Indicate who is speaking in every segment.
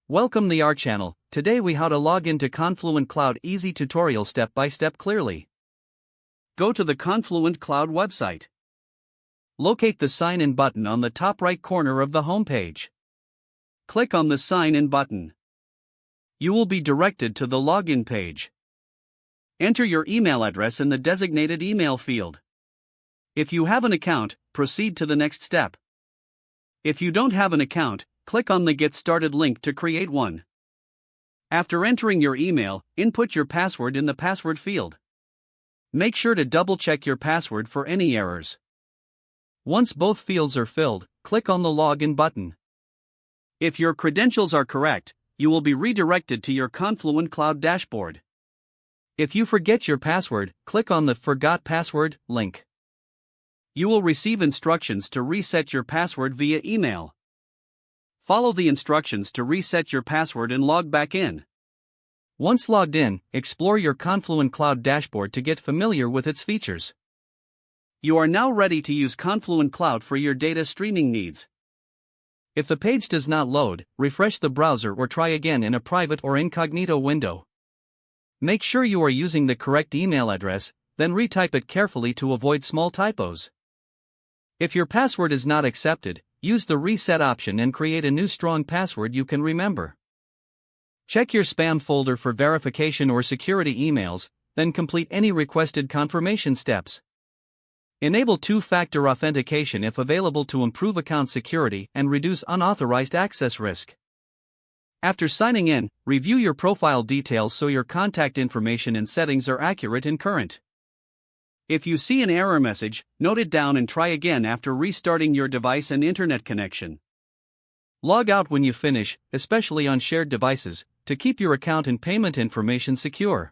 Speaker 1: Welcome to our channel. Today we how to log into Confluent Cloud easy tutorial step by step clearly. Go to the Confluent Cloud website. Locate the sign in button on the top right corner of the home page. Click on the sign in button. You will be directed to the login page. Enter your email address in the designated email field. If you have an account, proceed to the next step. If you don't have an account, click on the Get Started link to create one. After entering your email, input your password in the password field. Make sure to double-check your password for any errors. Once both fields are filled, click on the Login button. If your credentials are correct, you will be redirected to your Confluent Cloud dashboard. If you forget your password, click on the Forgot Password link. You will receive instructions to reset your password via email. Follow the instructions to reset your password and log back in. Once logged in, explore your Confluent Cloud dashboard to get familiar with its features. You are now ready to use Confluent Cloud for your data streaming needs. If the page does not load, refresh the browser or try again in a private or incognito window. Make sure you are using the correct email address, then retype it carefully to avoid small typos. If your password is not accepted, use the reset option and create a new strong password you can remember. Check your spam folder for verification or security emails, then complete any requested confirmation steps. Enable two-factor authentication if available to improve account security and reduce unauthorized access risk. After signing in, review your profile details so your contact information and settings are accurate and current. If you see an error message, note it down and try again after restarting your device and internet connection. Log out when you finish, especially on shared devices, to keep your account and payment information secure.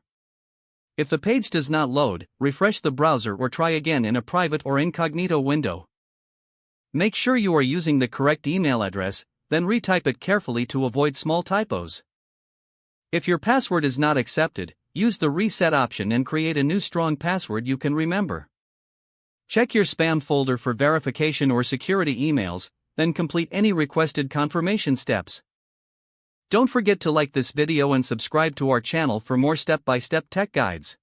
Speaker 1: If the page does not load, refresh the browser or try again in a private or incognito window. Make sure you are using the correct email address, then retype it carefully to avoid small typos. If your password is not accepted, use the reset option and create a new strong password you can remember. Check your spam folder for verification or security emails, then complete any requested confirmation steps. Don't forget to like this video and subscribe to our channel for more step-by-step tech guides.